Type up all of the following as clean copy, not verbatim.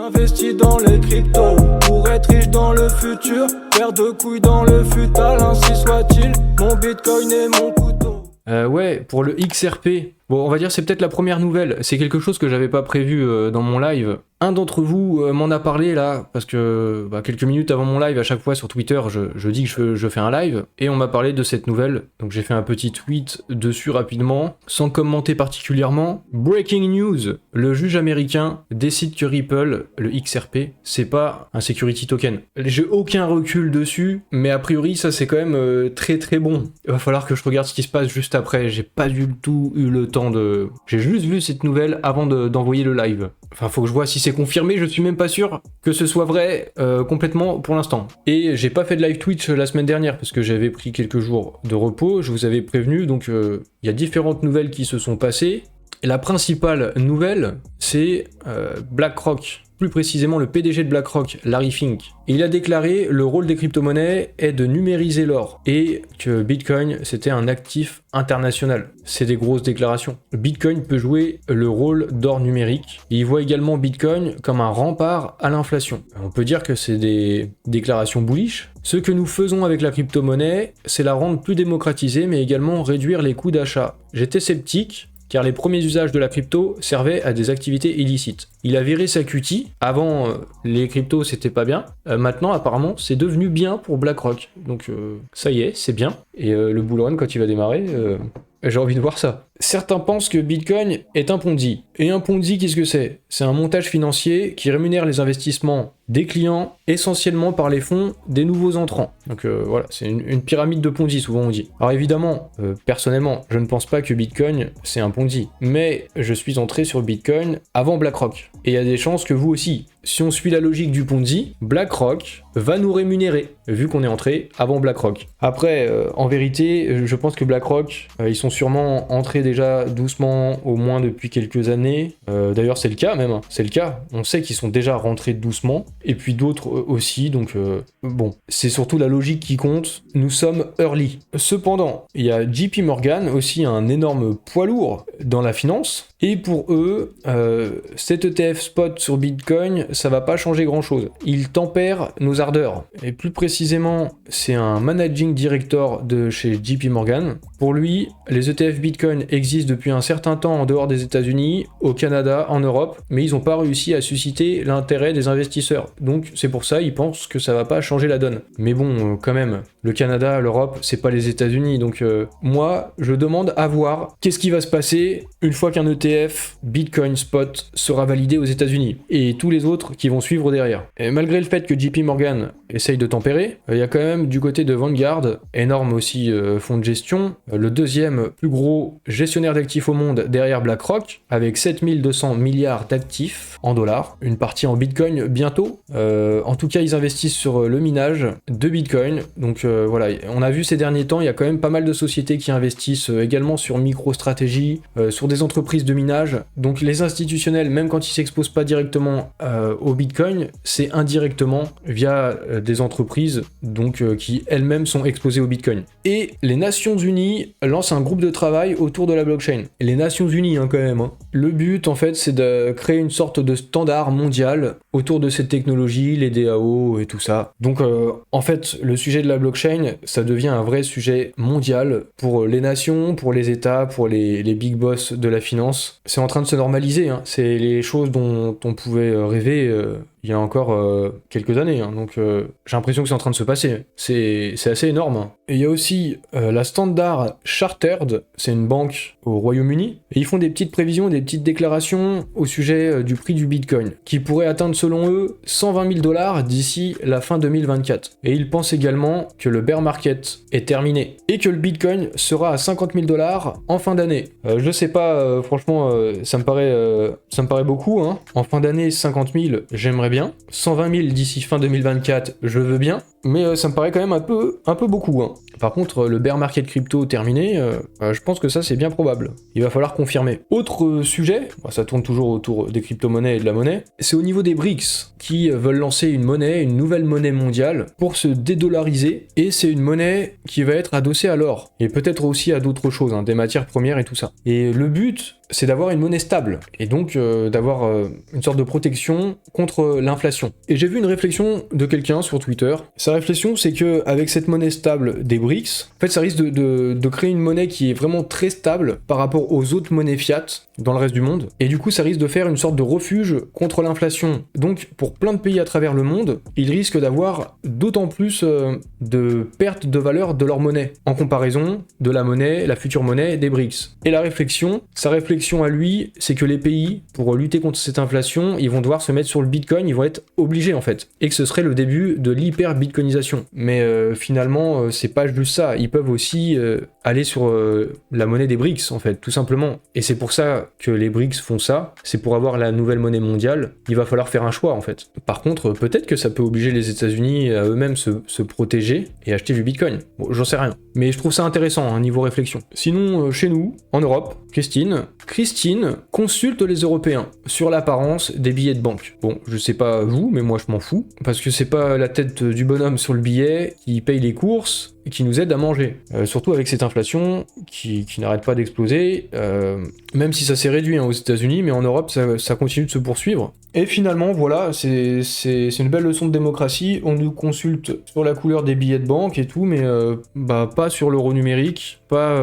J'investis dans les cryptos pour être riche dans le futur. Paire de couilles dans le futal, ainsi soit-il. Mon bitcoin et mon couteau. Ouais, pour le XRP, bon, on va dire c'est peut-être la première nouvelle. C'est quelque chose que j'avais pas prévu dans mon live. Un d'entre vous m'en a parlé là, parce que quelques minutes avant mon live, à chaque fois sur Twitter, je dis que je fais un live, et on m'a parlé de cette nouvelle. Donc j'ai fait un petit tweet dessus rapidement, sans commenter particulièrement. Breaking news, le juge américain décide que Ripple, le XRP, c'est pas un security token. J'ai aucun recul dessus, mais a priori ça c'est quand même très très bon. Il va falloir que je regarde ce qui se passe juste après, j'ai pas du tout eu le temps de... J'ai juste vu cette nouvelle avant d'envoyer le live. Enfin, faut que je vois si c'est confirmé, je suis même pas sûr que ce soit vrai complètement pour l'instant. Et j'ai pas fait de live Twitch la semaine dernière parce que j'avais pris quelques jours de repos, je vous avais prévenu, donc il y a différentes nouvelles qui se sont passées. Et la principale nouvelle, c'est BlackRock. Plus précisément le PDG de BlackRock, Larry Fink. Il a déclaré le rôle des crypto-monnaies est de numériser l'or et que Bitcoin c'était un actif international. C'est des grosses déclarations. Bitcoin peut jouer le rôle d'or numérique. Il voit également Bitcoin comme un rempart à l'inflation. On peut dire que c'est des déclarations bullish. Ce que nous faisons avec la crypto-monnaie, c'est la rendre plus démocratisée mais également réduire les coûts d'achat. J'étais sceptique, car les premiers usages de la crypto servaient à des activités illicites. Il a viré sa cutie, avant les cryptos c'était pas bien, maintenant apparemment c'est devenu bien pour BlackRock, donc ça y est, c'est bien, et le bull run quand il va démarrer, j'ai envie de voir ça. Certains pensent que Bitcoin est un Ponzi. Et un Ponzi, qu'est-ce que c'est? C'est un montage financier qui rémunère les investissements des clients essentiellement par les fonds des nouveaux entrants. Donc voilà, c'est une pyramide de Ponzi, souvent on dit. Alors évidemment, personnellement, je ne pense pas que Bitcoin c'est un Ponzi. Mais je suis entré sur Bitcoin avant BlackRock. Et il y a des chances que vous aussi. Si on suit la logique du Ponzi, BlackRock va nous rémunérer, vu qu'on est entré avant BlackRock. Après, en vérité, je pense que BlackRock, ils sont sûrement entrés déjà doucement, au moins depuis quelques années. D'ailleurs, c'est le cas même, c'est le cas. On sait qu'ils sont déjà rentrés doucement, et puis d'autres aussi, donc bon, c'est surtout la logique qui compte. Nous sommes early. Cependant, il y a JP Morgan, aussi un énorme poids lourd dans la finance, et pour eux, cet ETF spot sur Bitcoin, ça va pas changer grand chose. Il tempère nos ardeurs. Et plus précisément, c'est un managing director de chez JP Morgan. Pour lui, les ETF Bitcoin existent depuis un certain temps en dehors des États-Unis, au Canada, en Europe, mais ils n'ont pas réussi à susciter l'intérêt des investisseurs. Donc c'est pour ça, ils pensent que ça va pas changer la donne. Mais bon, quand même, le Canada, l'Europe, c'est pas les États-Unis. Donc moi, je demande à voir qu'est-ce qui va se passer une fois qu'un ETF Bitcoin Spot sera validé aux États-Unis. Et tous les autres qui vont suivre derrière. Et malgré le fait que JP Morgan essaye de tempérer, il y a quand même du côté de Vanguard, énorme aussi fonds de gestion, le deuxième plus gros gestionnaire d'actifs au monde derrière BlackRock, avec 7200 milliards d'actifs en dollars, une partie en Bitcoin bientôt. En tout cas, ils investissent sur le minage de Bitcoin. Donc voilà, on a vu ces derniers temps, il y a quand même pas mal de sociétés qui investissent également sur MicroStrategy, sur des entreprises de minage. Donc les institutionnels, même quand ils s'exposent pas directement au Bitcoin, c'est indirectement via des entreprises donc qui elles-mêmes sont exposées au Bitcoin. Et les Nations Unies lancent un groupe de travail autour de la blockchain. Et les Nations Unies quand même. Le but en fait c'est de créer une sorte de standard mondial autour de cette technologie, les DAO et tout ça. Donc en fait le sujet de la blockchain ça devient un vrai sujet mondial pour les nations, pour les États, pour les big boss de la finance. C'est en train de se normaliser, c'est les choses dont on pouvait rêver il y a encore quelques années, donc j'ai l'impression que c'est en train de se passer. C'est assez énorme. Et il y a aussi la Standard Chartered, c'est une banque au Royaume-Uni, et ils font des petites prévisions, des petites déclarations au sujet du prix du Bitcoin, qui pourrait atteindre selon eux 120 000 $ d'ici la fin 2024. Et ils pensent également que le bear market est terminé, et que le Bitcoin sera à 50 000 $ en fin d'année. Je sais pas, franchement, ça me paraît beaucoup, En fin d'année, 50 000, j'aimerais bien. 120 000 d'ici fin 2024, je veux bien. Mais ça me paraît quand même un peu beaucoup. Par contre, le bear market crypto terminé, je pense que ça c'est bien probable. Il va falloir confirmer. Autre sujet, ça tourne toujours autour des crypto-monnaies et de la monnaie, c'est au niveau des BRICS qui veulent lancer une nouvelle monnaie mondiale pour se dédollariser, et c'est une monnaie qui va être adossée à l'or, et peut-être aussi à d'autres choses, des matières premières et tout ça. Et le but, c'est d'avoir une monnaie stable, et donc d'avoir une sorte de protection contre l'inflation. Et j'ai vu une réflexion de quelqu'un sur Twitter. Sa réflexion, c'est que avec cette monnaie stable des BRICS, en fait, ça risque de créer une monnaie qui est vraiment très stable par rapport aux autres monnaies fiat dans le reste du monde, et du coup, ça risque de faire une sorte de refuge contre l'inflation. Donc, pour plein de pays à travers le monde, ils risquent d'avoir d'autant plus de pertes de valeur de leur monnaie, en comparaison de la future monnaie des BRICS. Et sa réflexion à lui, c'est que les pays, pour lutter contre cette inflation, ils vont devoir se mettre sur le Bitcoin, ils vont être obligés en fait, et que ce serait le début de l'hyper-bitcoinisation. Mais finalement, c'est pas juste ça, ils peuvent aussi aller sur la monnaie des BRICS en fait, tout simplement. Et c'est pour ça que les BRICS font ça, c'est pour avoir la nouvelle monnaie mondiale, il va falloir faire un choix en fait. Par contre, peut-être que ça peut obliger les États-Unis à eux-mêmes se protéger et acheter du Bitcoin. Bon, j'en sais rien. Mais je trouve ça intéressant, niveau réflexion. Sinon, chez nous, en Europe, Christine consulte les Européens sur l'apparence des billets de banque. Bon, je sais pas vous, mais moi je m'en fous, parce que c'est pas la tête du bonhomme sur le billet qui paye les courses et qui nous aide à manger. Surtout avec cette inflation qui n'arrête pas d'exploser, même si ça s'est réduit aux États-Unis, mais en Europe ça continue de se poursuivre. Et finalement, voilà, c'est une belle leçon de démocratie. On nous consulte sur la couleur des billets de banque et tout, mais pas sur l'euro numérique, pas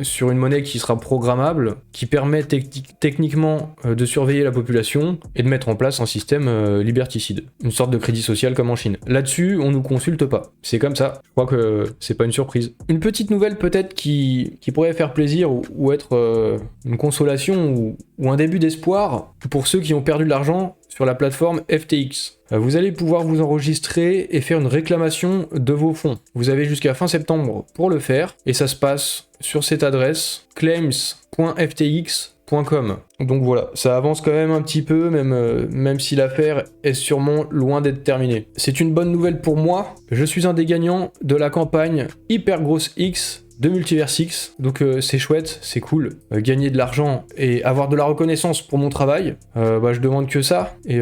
sur une monnaie qui sera programmable, qui permet techniquement de surveiller la population et de mettre en place un système liberticide. Une sorte de crédit social comme en Chine. Là-dessus, on nous consulte pas. C'est comme ça. Je crois que c'est pas une surprise. Une petite nouvelle peut-être qui pourrait faire plaisir ou être une consolation ou un début d'espoir pour ceux qui ont perdu de l'argent sur la plateforme FTX. Vous allez pouvoir vous enregistrer et faire une réclamation de vos fonds. Vous avez jusqu'à fin septembre pour le faire, et ça se passe sur cette adresse claims.ftx.com. Donc voilà, ça avance quand même un petit peu, même si l'affaire est sûrement loin d'être terminée. C'est une bonne nouvelle pour moi, je suis un des gagnants de la campagne Hyper Grosse X de Multiversix, donc c'est chouette, c'est cool. Gagner de l'argent et avoir de la reconnaissance pour mon travail, je demande que ça, et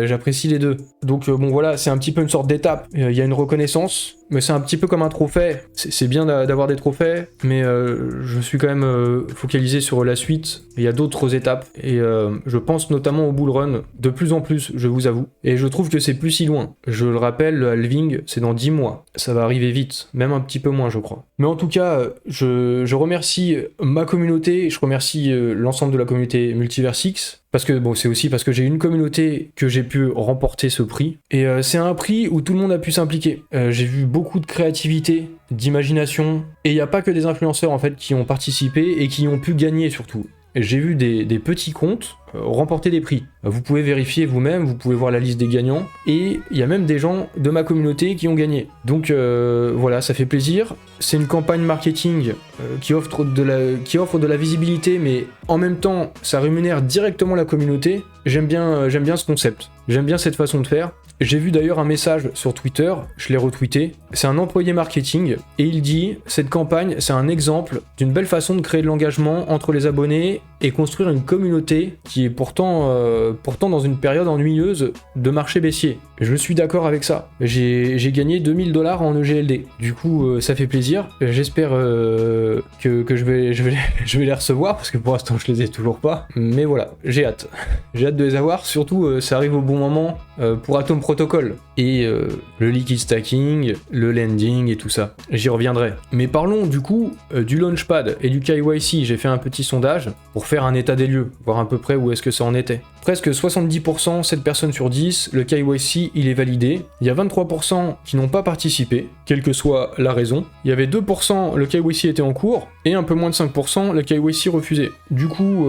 j'apprécie les deux. Donc bon voilà, c'est un petit peu une sorte d'étape. Il y a une reconnaissance, mais c'est un petit peu comme un trophée. C'est bien d'avoir des trophées, mais je suis quand même focalisé sur la suite. Il y a d'autres étapes, et je pense notamment au bull run, de plus en plus, je vous avoue. Et je trouve que c'est plus si loin. Je le rappelle, le halving, c'est dans 10 mois. Ça va arriver vite, même un petit peu moins, je crois. Mais en tout cas, je remercie ma communauté, je remercie l'ensemble de la communauté Multiversix, parce que bon, c'est aussi parce que j'ai une communauté que j'ai pu remporter ce prix. Et c'est un prix où tout le monde a pu s'impliquer. J'ai vu beaucoup de créativité, d'imagination, et il n'y a pas que des influenceurs en fait qui ont participé et qui ont pu gagner surtout. J'ai vu des petits comptes remporter des prix. Vous pouvez vérifier vous-même, vous pouvez voir la liste des gagnants, et il y a même des gens de ma communauté qui ont gagné. Donc voilà, ça fait plaisir. C'est une campagne marketing qui offre de la visibilité, mais en même temps, ça rémunère directement la communauté. J'aime bien ce concept. J'aime bien cette façon de faire. J'ai vu d'ailleurs un message sur Twitter, je l'ai retweeté, c'est un employé marketing, et il dit « Cette campagne, c'est un exemple d'une belle façon de créer de l'engagement entre les abonnés et construire une communauté qui est pourtant dans une période ennuyeuse de marché baissier. » Je suis d'accord avec ça. J'ai gagné 2000 $ en EGLD. Du coup, ça fait plaisir. J'espère que je vais les recevoir, parce que pour l'instant, je les ai toujours pas. Mais voilà, j'ai hâte. J'ai hâte de les avoir. Surtout, ça arrive au bon moment pour Atom Protocol. Et le liquid stacking, le lending et tout ça. J'y reviendrai. Mais parlons du coup du Launchpad et du KYC. J'ai fait un petit sondage pour faire un état des lieux, voir à peu près où est-ce que ça en était. Presque 70%, 7 personnes sur 10, le KYC il est validé. Il y a 23% qui n'ont pas participé, quelle que soit la raison. Il y avait 2%, le KYC était en cours. et un peu moins de 5% le KYC refusé. Du coup,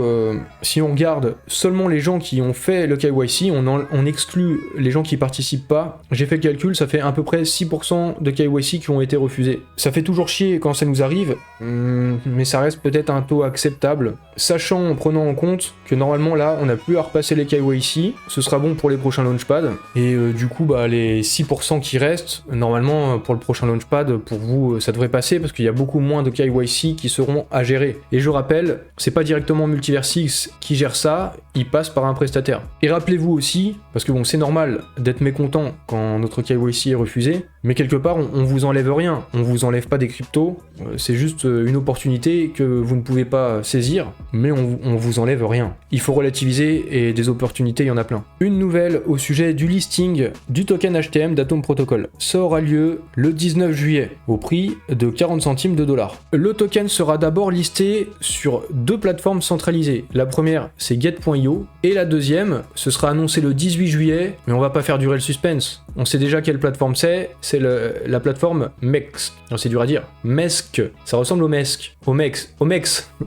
si on regarde seulement les gens qui ont fait le KYC, on exclut les gens qui participent pas. J'ai fait le calcul, ça fait à peu près 6% de KYC qui ont été refusés. Ça fait toujours chier quand ça nous arrive, mais ça reste peut-être un taux acceptable, sachant en prenant en compte que normalement là, on n'a plus à repasser les KYC, ce sera bon pour les prochains launchpads, et du coup, bah, les 6% qui restent, normalement pour le prochain launchpad, pour vous, ça devrait passer parce qu'il y a beaucoup moins de KYC qui seront à gérer. Et je rappelle, c'est pas directement Multiversix qui gère ça, il passe par un prestataire. Et rappelez-vous aussi, parce que bon, c'est normal d'être mécontent quand notre KYC est refusé, mais quelque part, on vous enlève rien, on vous enlève pas des cryptos, c'est juste une opportunité que vous ne pouvez pas saisir, mais on vous enlève rien. Il faut relativiser et des opportunités, il y en a plein. Une nouvelle au sujet du listing du token HTM d'Atom Protocol. Ça aura lieu le 19 juillet, au prix de 40 centimes de dollars. Le token sera d'abord listé sur 2 plateformes centralisées. La première, c'est Get.io, et la deuxième, ce sera annoncé le 18 juillet, mais on va pas faire durer le suspense. On sait déjà quelle plateforme c'est la plateforme MEX. Non, c'est dur à dire. MESC. Ça ressemble au MESC. Au MEX.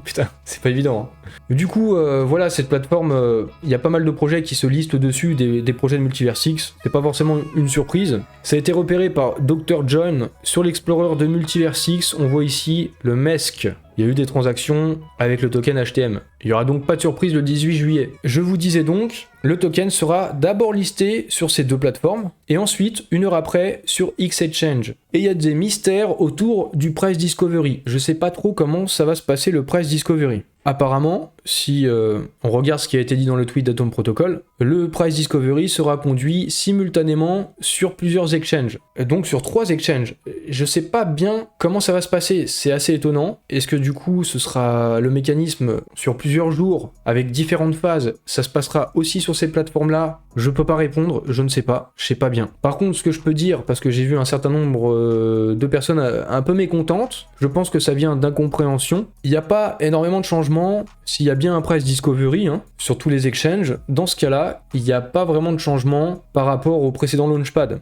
Putain, c'est pas évident. Hein. Du coup, voilà, cette plateforme, il y a pas mal de projets qui se listent dessus, des projets de Multiversix. C'est pas forcément une surprise. Ça a été repéré par Dr. John sur l'Explorer de Multiversix. On voit ici le MESC. Il y a eu des transactions avec le token HTM. Il n'y aura donc pas de surprise le 18 juillet. Je vous disais donc, le token sera d'abord listé sur ces 2 plateformes, et ensuite, 1 heure après, sur X-Exchange. Et il y a des mystères autour du Price Discovery. Je sais pas trop comment ça va se passer le Price Discovery. Apparemment, si on regarde ce qui a été dit dans le tweet d'Atom Protocol, le Price Discovery sera conduit simultanément sur plusieurs exchanges. Donc sur 3 exchanges. Je sais pas bien comment ça va se passer, c'est assez étonnant. Est-ce que du coup ce sera le mécanisme sur plusieurs jours, avec différentes phases, ça se passera aussi sur ces plateformes-là? Je peux pas répondre, je ne sais pas, je sais pas bien. Par contre, ce que je peux dire, parce que j'ai vu un certain nombre de personnes un peu mécontentes, je pense que ça vient d'incompréhension. Il n'y a pas énormément de changements s'il y a bien un price discovery sur tous les exchanges. Dans ce cas-là, il n'y a pas vraiment de changement par rapport au précédent launchpad.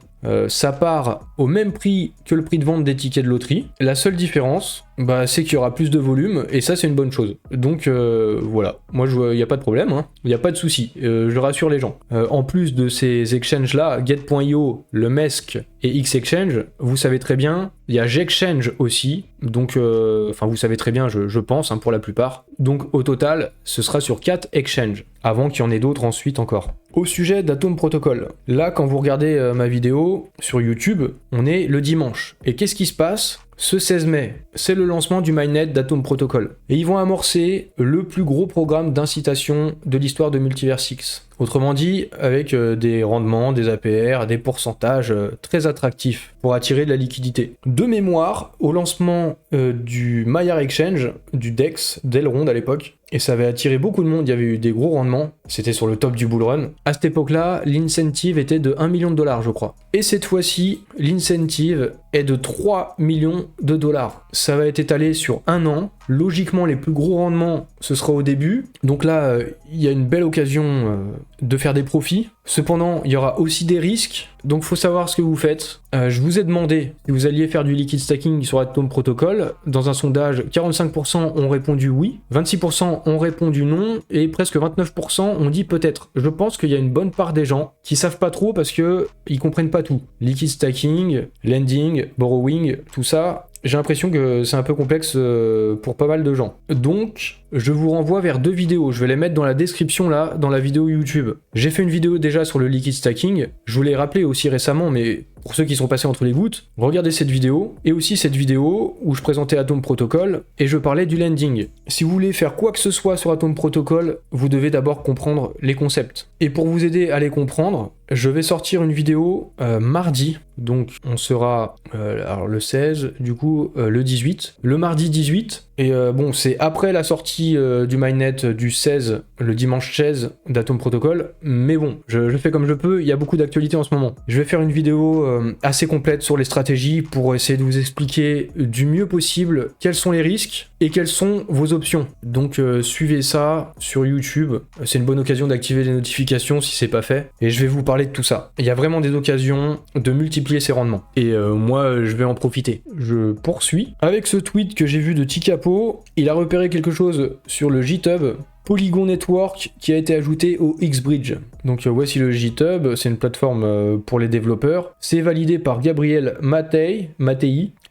Ça part au même prix que le prix de vente des tickets de loterie. La seule différence, c'est qu'il y aura plus de volume, et ça c'est une bonne chose. Donc voilà, moi il n'y a pas de problème, il n'y a pas de souci, je rassure les gens. En plus de ces exchanges-là, Get.io, le MESC et X-Exchange, vous savez très bien, il y a Gexchange aussi, donc vous savez très bien, je pense, pour la plupart. Donc au total, ce sera sur 4 exchanges, avant qu'il y en ait d'autres ensuite encore. Au sujet d'Atom Protocol, là quand vous regardez ma vidéo sur YouTube, on est le dimanche. Et qu'est-ce qui se passe ? Ce 16 mai, c'est le lancement du mainnet d'Atom Protocol. Et ils vont amorcer le plus gros programme d'incitation de l'histoire de Multiversix. Autrement dit, avec des rendements, des APR, des pourcentages très attractifs pour attirer de la liquidité. De mémoire, au lancement du Maillard Exchange, du DEX, d'Elrond à l'époque, et ça avait attiré beaucoup de monde, il y avait eu des gros rendements, c'était sur le top du bull run. À cette époque-là, l'incentive était de 1 million de dollars, je crois. Et cette fois-ci, l'incentive est de 3 millions de dollars. Ça va être étalé sur 1 an. Logiquement, les plus gros rendements, ce sera au début. Donc là, il y a une belle occasion de faire des profits. Cependant, il y aura aussi des risques. Donc faut savoir ce que vous faites. Je vous ai demandé si vous alliez faire du liquid stacking sur Atom Protocol. Dans un sondage, 45% ont répondu oui, 26% ont répondu non, et presque 29% ont dit peut-être. Je pense qu'il y a une bonne part des gens qui savent pas trop parce que ils comprennent pas tout. Liquid stacking, lending, borrowing, tout ça, j'ai l'impression que c'est un peu complexe pour pas mal de gens. Donc, je vous renvoie vers 2 vidéos. Je vais les mettre dans la description là, dans la vidéo YouTube. J'ai fait une vidéo déjà sur le liquid stacking. Je vous l'ai rappelé aussi récemment, mais pour ceux qui sont passés entre les gouttes, regardez cette vidéo, et aussi cette vidéo où je présentais Atom Protocol et je parlais du lending. Si vous voulez faire quoi que ce soit sur Atom Protocol, vous devez d'abord comprendre les concepts. Et pour vous aider à les comprendre, je vais sortir une vidéo mardi, donc on sera alors le 16, du coup le 18, le mardi 18, et c'est après la sortie du mainnet du 16, le dimanche 16 d'Atom Protocol, mais bon, je fais comme je peux, il y a beaucoup d'actualités en ce moment. Je vais faire une vidéo assez complète sur les stratégies pour essayer de vous expliquer du mieux possible quels sont les risques et quelles sont vos options. Donc suivez ça sur YouTube, c'est une bonne occasion d'activer les notifications si c'est pas fait, et je vais vous parler de tout ça. Il y a vraiment des occasions de multiplier ses rendements, et moi je vais en profiter. Je poursuis avec ce tweet que j'ai vu de Tikapo. Il a repéré quelque chose sur le GitHub Polygon Network qui a été ajouté au X-Bridge. Donc voici le GitHub, c'est une plateforme pour les développeurs. C'est validé par Gabriel Mattei.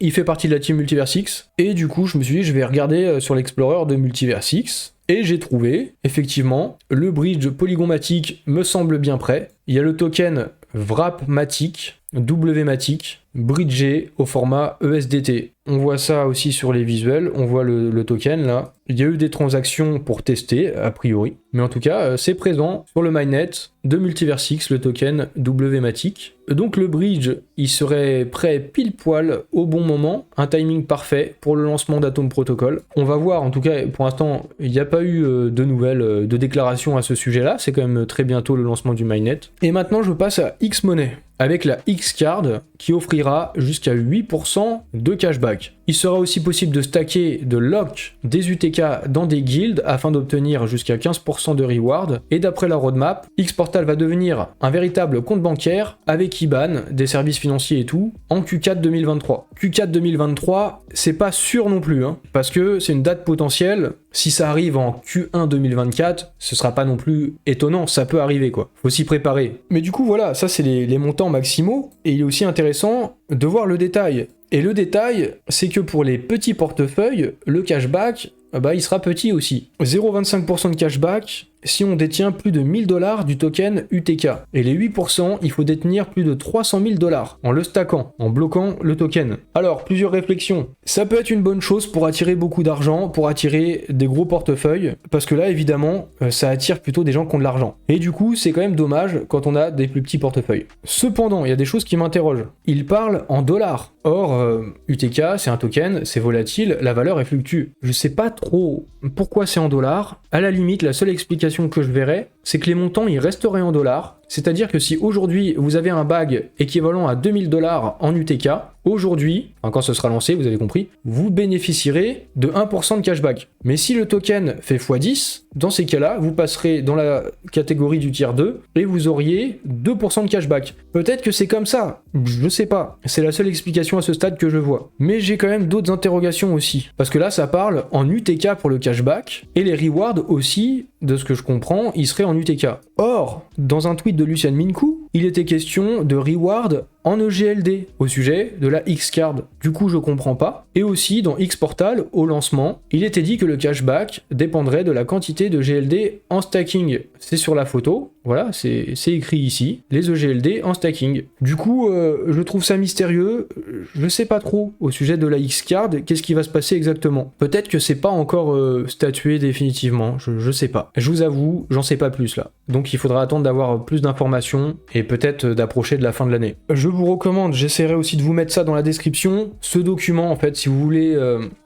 Il fait partie de la team Multiversix. Et du coup, je me suis dit, je vais regarder sur l'Explorer de Multiversix. Et j'ai trouvé, effectivement, le bridge Polygonmatic me semble bien prêt. Il y a le token Wrapmatic, Wmatic, bridgé au format ESDT. On voit ça aussi sur les visuels, on voit le token là. Il y a eu des transactions pour tester, a priori. Mais en tout cas, c'est présent sur le mainnet de Multiversix, le token Wmatic. Donc le bridge, il serait prêt pile poil au bon moment, un timing parfait pour le lancement d'Atom Protocol. On va voir, en tout cas, pour l'instant, il n'y a pas eu de nouvelles, de déclarations à ce sujet-là. C'est quand même très bientôt le lancement du mainnet. Et maintenant, je passe à Xmoney, avec la X-Card qui offrira jusqu'à 8% de cashback. Il sera aussi possible de stacker, de lock des UTK dans des guildes afin d'obtenir jusqu'à 15% de reward. Et d'après la roadmap, Xportal va devenir un véritable compte bancaire avec IBAN, des services financiers et tout, en Q4 2023. Q4 2023, c'est pas sûr non plus, parce que c'est une date potentielle. Si ça arrive en Q1 2024, ce sera pas non plus étonnant, ça peut arriver quoi. Faut s'y préparer. Mais du coup voilà, ça c'est les montants maximaux, et il est aussi intéressant de voir le détail. Et le détail, c'est que pour les petits portefeuilles, le cashback, il sera petit aussi. 0,25% de cashback si on détient plus de 1000 $ du token UTK. Et les 8%, il faut détenir plus de 300 000 $ en le stackant, en bloquant le token. Alors, plusieurs réflexions. Ça peut être une bonne chose pour attirer beaucoup d'argent, pour attirer des gros portefeuilles, parce que là, évidemment, ça attire plutôt des gens qui ont de l'argent. Et du coup, c'est quand même dommage quand on a des plus petits portefeuilles. Cependant, il y a des choses qui m'interrogent. Il parle en dollars. Or, UTK, c'est un token, c'est volatile, la valeur elle fluctue. Je sais pas trop pourquoi c'est en dollars. À la limite, la seule explication que je verrais, c'est que les montants ils resteraient en dollars. C'est-à-dire que si aujourd'hui vous avez un bag équivalent à 2000 $ en UTK, aujourd'hui, quand ce sera lancé, vous avez compris, vous bénéficierez de 1% de cashback. Mais si le token fait x10, dans ces cas-là, vous passerez dans la catégorie du tier 2 et vous auriez 2% de cashback. Peut-être que c'est comme ça, je sais pas. C'est la seule explication à ce stade que je vois. Mais j'ai quand même d'autres interrogations aussi. Parce que là, ça parle en UTK pour le cashback et les rewards aussi, de ce que je comprends, ils seraient en UTK. Or, dans un tweet de Lucian Minkou, il était question de reward en EGLD au sujet de la X-Card. Du coup, je comprends pas. Et aussi, dans Xportal, au lancement, il était dit que le cashback dépendrait de la quantité de GLD en stacking. C'est sur la photo, voilà, c'est écrit ici, les EGLD en stacking. Du coup, je trouve ça mystérieux, je sais pas trop au sujet de la X-Card, qu'est-ce qui va se passer exactement. Peut-être que c'est pas encore statué définitivement, je sais pas. Je vous avoue, j'en sais pas plus là. Donc il faudra attendre d'avoir plus d'informations et peut-être d'approcher de la fin de l'année. Je vous recommande, j'essaierai aussi de vous mettre ça dans la description, ce document en fait, si vous voulez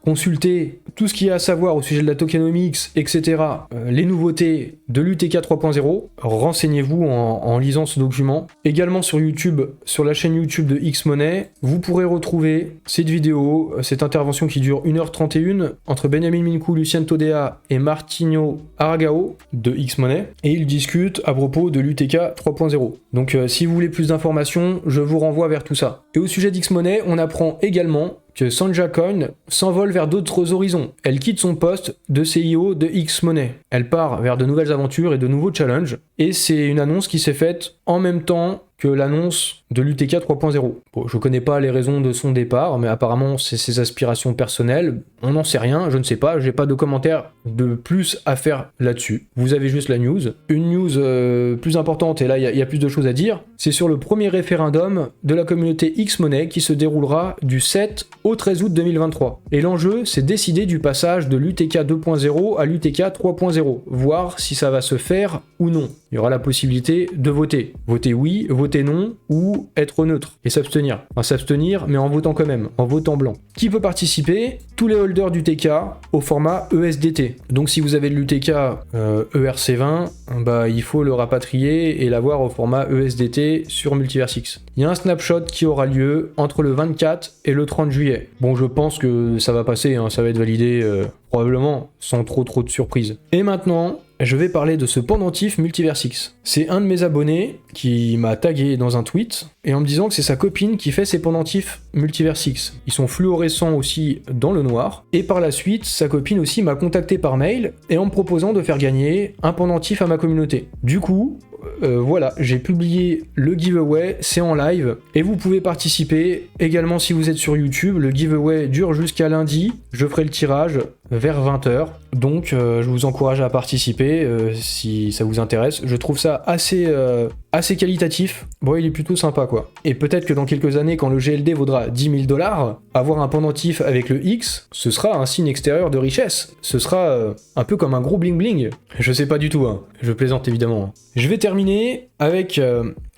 consulter tout ce qu'il y a à savoir au sujet de la tokenomics, etc., les nouveautés de l'UTK 3.0, renseignez-vous en lisant ce document. Également sur YouTube, sur la chaîne YouTube de Xmoney, vous pourrez retrouver cette vidéo, cette intervention qui dure 1h31 entre Benjamin Minkou, Lucien Todea et Martinho Aragao de Xmoney, et ils discutent à propos de l'UTK 3.0. Donc si vous voulez plus d'informations, je vous renvoie vers tout ça. Et au sujet d'Xmoney, on apprend également que Sanja Coin s'envole vers d'autres horizons. Elle quitte son poste de CIO de Xmoney. Elle part vers de nouvelles aventures et de nouveaux challenges. Et c'est une annonce qui s'est faite en même temps que l'annonce de l'UTK 3.0. Bon, je connais pas les raisons de son départ, mais apparemment c'est ses aspirations personnelles. On n'en sait rien, je ne sais pas, j'ai pas de commentaires de plus à faire là-dessus. Vous avez juste la news. Une news plus importante, et là il y a plus de choses à dire, c'est sur le premier référendum de la communauté Xmoney qui se déroulera du 7 au 13 août 2023. Et l'enjeu, c'est décider du passage de l'UTK 2.0 à l'UTK 3.0, voir si ça va se faire ou non. Il y aura la possibilité de voter. Voter oui, voter voter non ou être neutre et s'abstenir. Enfin s'abstenir mais en votant quand même, en votant blanc. Qui peut participer? Tous les holders du TK au format ESDT. Donc si vous avez de l'UTK ERC20, bah il faut le rapatrier et l'avoir au format ESDT sur Multiversix. Il y a un snapshot qui aura lieu entre le 24 et le 30 juillet. Bon, je pense que ça va passer, hein, ça va être validé probablement sans trop de surprises. Et maintenant, je vais parler de ce pendentif Multiversix. C'est un de mes abonnés qui m'a tagué dans un tweet et en me disant que c'est sa copine qui fait ses pendentifs Multiversix. Ils sont fluorescents aussi dans le noir. Et par la suite, sa copine aussi m'a contacté par mail et en me proposant de faire gagner un pendentif à ma communauté. Du coup, voilà, j'ai publié le giveaway, c'est en live et vous pouvez participer également si vous êtes sur YouTube. Le giveaway dure jusqu'à lundi, je ferai le tirage vers 20h, donc je vous encourage à participer si ça vous intéresse. Je trouve ça assez qualitatif, bon il est plutôt sympa quoi. Et peut-être que dans quelques années quand le GLD vaudra 10 000 $, avoir un pendentif avec le X, ce sera un signe extérieur de richesse, ce sera un peu comme un gros bling bling. Je sais pas du tout, hein. Je plaisante évidemment. Je vais terminer avec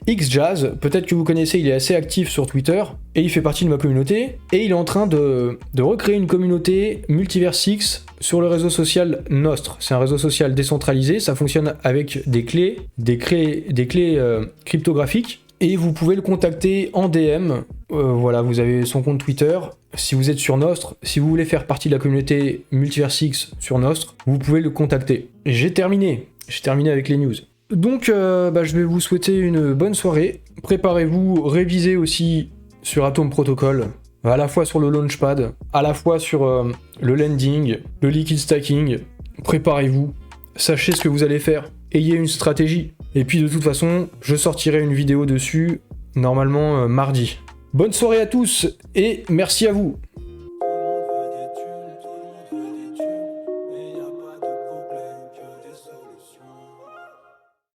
Xjazz, peut-être que vous connaissez, il est assez actif sur Twitter, et il fait partie de ma communauté, et il est en train de recréer une communauté Multiversix sur le réseau social Nostr. C'est un réseau social décentralisé, ça fonctionne avec des clés cryptographiques, et vous pouvez le contacter en DM, voilà, vous avez son compte Twitter. Si vous êtes sur Nostr, si vous voulez faire partie de la communauté Multiversix sur Nostr, vous pouvez le contacter. J'ai terminé avec les news. Donc je vais vous souhaiter une bonne soirée. Préparez-vous, révisez aussi sur Atom Protocol, à la fois sur le Launchpad, à la fois sur le lending, le liquid stacking. Préparez-vous, sachez ce que vous allez faire, ayez une stratégie. Et puis de toute façon, je sortirai une vidéo dessus, normalement mardi. Bonne soirée à tous et merci à vous.